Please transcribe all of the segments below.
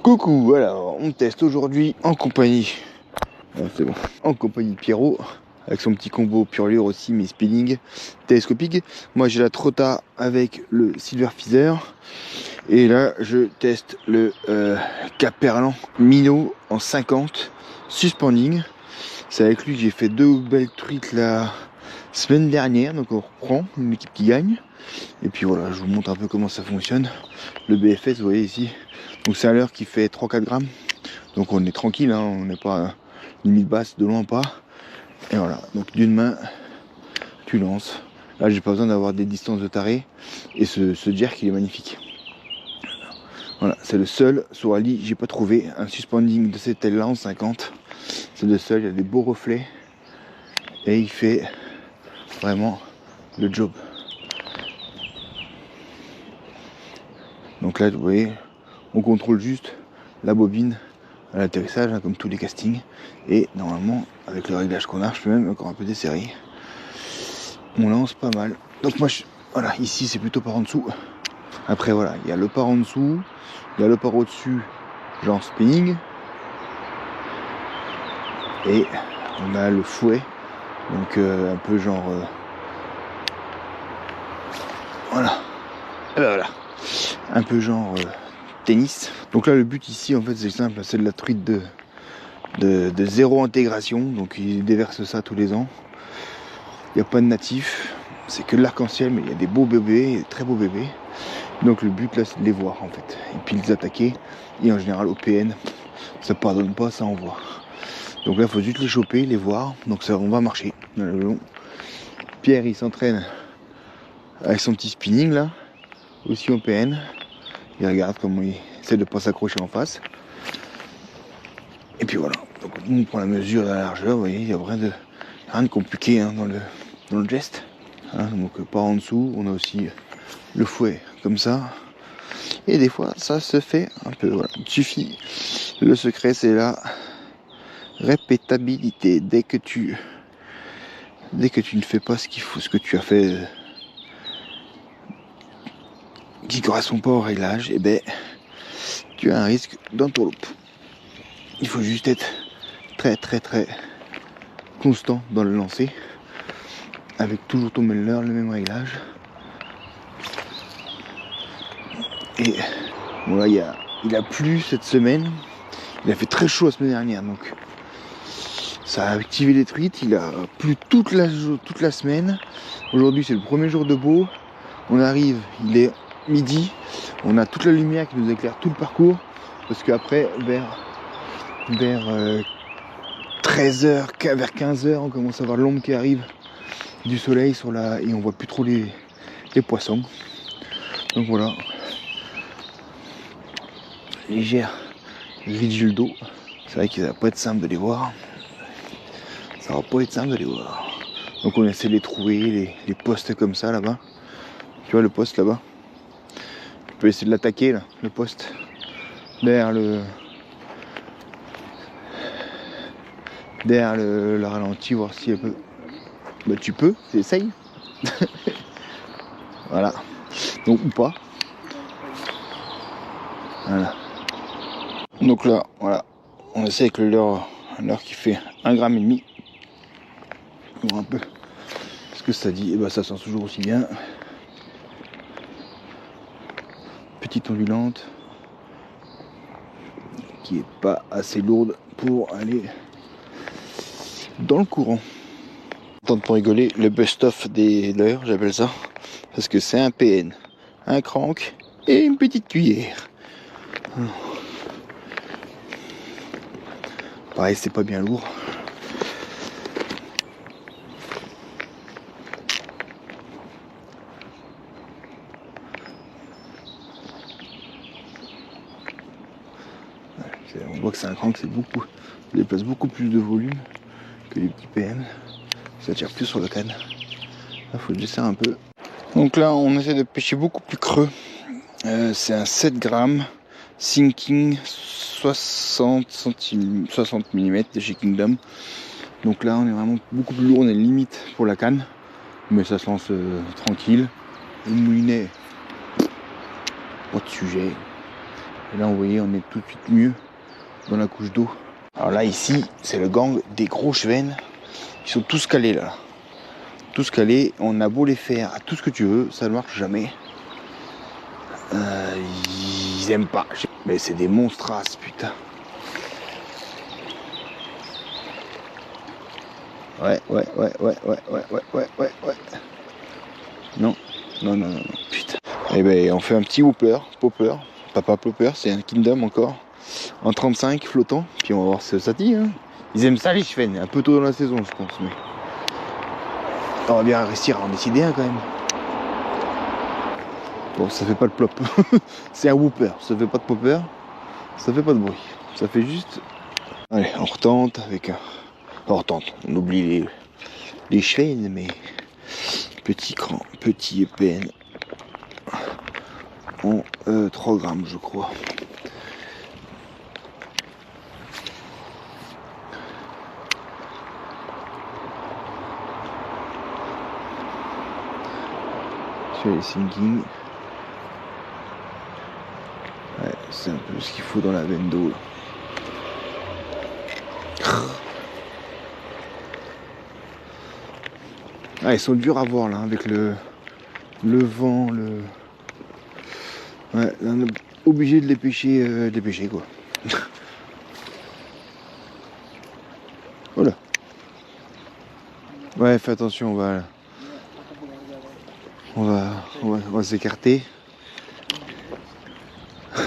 Coucou, alors on teste aujourd'hui en compagnie, c'est bon, en compagnie de Pierrot, avec son petit combo purlure aussi, mais spinning télescopique. Moi j'ai la Trotta avec le Silver Feather, et là je teste le Caperlan Minnow en 50 suspending. C'est avec lui que j'ai fait 2 belles truites la semaine dernière, donc on reprend une équipe qui gagne. Et puis voilà, je vous montre un peu comment ça fonctionne. Le BFS, vous voyez ici, donc c'est un leurre qui fait 3-4 grammes. Donc on est tranquille, hein, on n'est pas limite basse, de loin pas. Et voilà, donc d'une main, tu lances. Là j'ai pas besoin d'avoir des distances de taré. Et ce jerk il est magnifique. Voilà, c'est le seul sur Ali, j'ai pas trouvé un suspending de cette aile là en 50. C'est le seul, il y a des beaux reflets. Et il fait vraiment le job. Donc là, vous voyez, on contrôle juste la bobine à l'atterrissage, hein, comme tous les castings. Et normalement, avec le réglage qu'on a, je peux même encore un peu desserrer. On lance pas mal. Donc moi, voilà, ici c'est plutôt par en dessous. Après voilà, il y a le par en dessous, il y a le par au-dessus, genre spinning. Et on a le fouet, donc un peu genre... voilà. Et ben voilà. Un peu genre tennis. Donc là le but ici en fait c'est simple, c'est de la truite de zéro intégration, donc il déverse ça tous les ans. Il n'y a pas de natif, c'est que de l'arc-en-ciel, mais il y a des beaux bébés, des très beaux bébés. Donc le but là c'est de les voir en fait, et puis les attaquer. Et en général au PN, ça pardonne pas, ça envoie. Donc là il faut juste les choper, les voir, donc ça on va marcher. Pierre il s'entraîne avec son petit spinning là, aussi au PN. Il regarde comment il essaie de ne pas s'accrocher en face. Et puis voilà, donc on prend la mesure de la largeur, vous voyez, il n'y a rien de compliqué hein, dans le geste. Hein, donc par en dessous, on a aussi le fouet comme ça. Et des fois, ça se fait un peu, voilà, il suffit. Le secret, c'est la répétabilité. Dès que tu ne fais pas ce que tu as fait, qui correspond pas au réglage, et ben tu as un risque d'entourloupe. Il faut juste être très constant dans le lancer, avec toujours ton leurre, le même réglage. Et bon là il a plu cette semaine, il a fait très chaud la semaine dernière, donc ça a activé les truites. Il a plu toute la semaine. Aujourd'hui c'est le premier jour de beau. On arrive, il est midi, on a toute la lumière qui nous éclaire tout le parcours, parce qu'après vers 13h, vers 15h, on commence à voir l'ombre qui arrive du soleil et on voit plus trop les poissons. Donc voilà, légère rigide d'eau. C'est vrai qu'il va pas être simple de les voir. Ça va pas être simple de les voir. Donc on essaie de les trouver, les postes comme ça là-bas. Tu vois le poste là-bas, tu peux essayer de l'attaquer là, le poste, derrière le ralenti, voir si elle peut. Bah tu peux, essaye. Voilà. Donc ou pas. Voilà. Donc là, voilà. On essaie avec le leurre qui fait 1,5 g. Voir un peu ce que ça dit. Et bah ça sent toujours aussi bien. Petite ondulante qui est pas assez lourde pour aller dans le courant. Tant pour rigoler, le bust-off des leurres, j'appelle ça, parce que c'est un PN, un crank et une petite cuillère. Pareil, c'est pas bien lourd. On voit que c'est un crank, c'est beaucoup. Il déplace beaucoup plus de volume que les petits PN. Ça tire plus sur la canne. Là, faut le desserrer un peu. Donc là, on essaie de pêcher beaucoup plus creux. C'est un 7 grammes sinking 60 mm de chez Kingdom. Donc là, on est vraiment beaucoup plus lourd. On est limite pour la canne, mais ça se lance tranquille. Le moulinet, pas de sujet. Et là, vous voyez, on est tout de suite mieux dans la couche d'eau. Alors là, ici, c'est le gang des gros chevènes. Ils sont tous calés là. Tous calés. On a beau les faire à tout ce que tu veux, ça ne marche jamais. Ils aiment pas. Mais c'est des monstras, putain. Ouais. Non, putain. Et ben, on fait un petit popper. Papa popper, c'est un Kingdom encore. En 35 flottant. Puis on va voir ce que ça dit. Hein. Ils aiment ça les chevènes. Un peu tôt dans la saison, je pense. Mais on va bien réussir à en décider un quand même. Bon, ça fait pas de plop. C'est un whooper. Ça fait pas de popper. Ça fait pas de bruit. Ça fait juste. Allez, on retente avec un. On retente. On oublie les chevènes, mais petit cran, petit EPN en 3 grammes, je crois. Sur les sinking. Ouais, c'est un peu ce qu'il faut dans la veine d'eau là. Ah, ils sont durs à voir là, avec le vent, Ouais, on est obligé de les pêcher, quoi. Voilà. Ouais, fais attention, on va s'écarter. On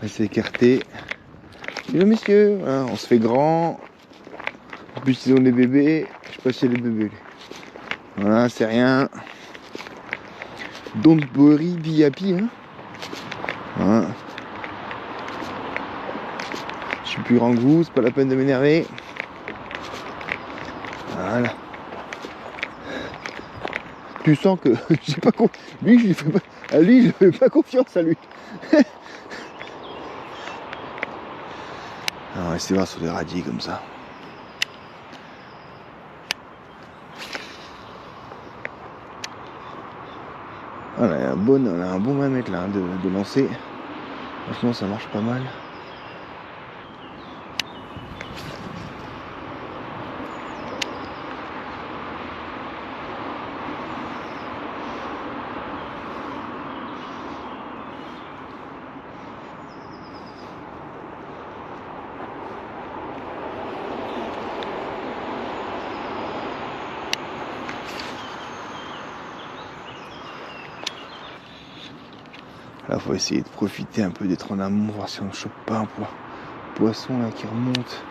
va s'écarter. Et le monsieur, voilà, on se fait grand. En plus, ils ont des bébés. Je sais pas si c'est les bébés. Voilà, c'est rien. Don't worry, be happy, hein. Voilà. Je suis plus grand que vous, c'est pas la peine de m'énerver. Voilà. Tu sens que j'ai pas confiance. Lui, je lui fais pas. À lui, je fais pas confiance à lui. Alors, on va essayer de voir sur des radis comme ça. Voilà, on a un bon 20 mètres là de lancer. Franchement, ça marche pas mal. Là, faut essayer de profiter un peu d'être en amont, voir si on ne chope pas un poisson là qui remonte.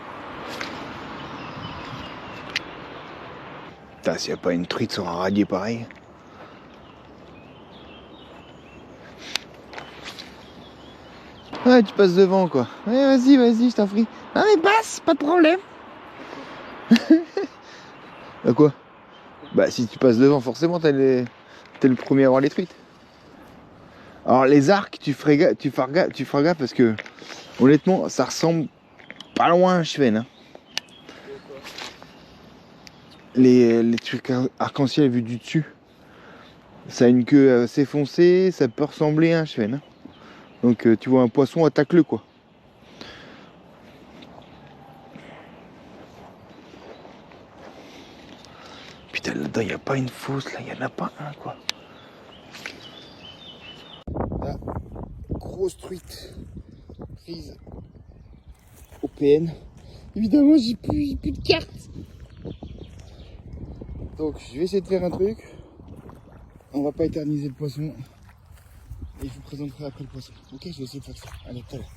Putain, s'il n'y a pas une truite sur un radier pareil. Ouais, tu passes devant quoi. Ouais, vas-y, je t'en prie. Ah mais passe, pas de problème. Bah quoi? Bah si tu passes devant, forcément t'es le premier à voir les truites. Alors les arcs, tu feras gaffe parce que honnêtement, ça ressemble pas loin à un chevenne. Hein. Les trucs arc-en-ciel vus du dessus, ça a une queue assez foncée, ça peut ressembler à un chevenne. Hein. Donc tu vois un poisson, attaque-le quoi. Putain, là-dedans, il n'y a pas une fosse, là, il n'y en a pas un quoi. Là, grosse truite prise au PN. Évidemment, j'ai plus de cartes. Donc, je vais essayer de faire un truc. On va pas éterniser le poisson. Et je vous présenterai après le poisson. Ok, je vais essayer de faire ça. Allez, tout à l'heure.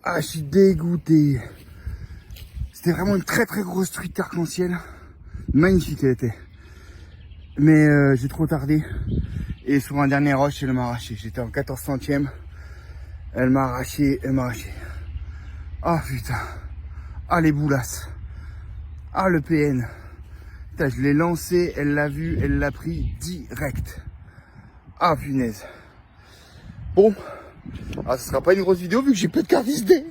Ah, je suis dégoûté. C'était vraiment une très grosse truite arc-en-ciel. Magnifique elle était. Mais j'ai trop tardé. Et sur un dernier rush, elle m'a arraché. J'étais en 14 centièmes. Elle m'a arraché. Ah putain. Ah les boulasses. Ah le PN. Putain, je l'ai lancé, elle l'a vu, elle l'a pris direct. Ah punaise. Bon. Ah, ce sera pas une grosse vidéo vu que j'ai peu de cartes SD.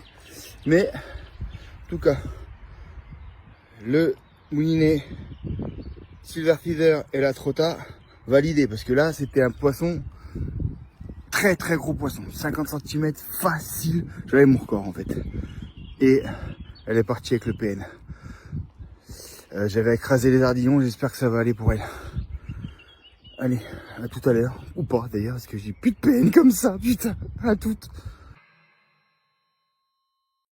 Mais, en tout cas, le moulinet Silver Feeder et la Trotta validé. Parce que là, c'était un poisson très très gros poisson, 50 cm facile, j'avais mon record en fait. Et elle est partie avec le PN. J'avais écrasé les ardillons, j'espère que ça va aller pour elle. Allez, à tout à l'heure, ou pas d'ailleurs, parce que j'ai plus de PN comme ça, putain, à toutes.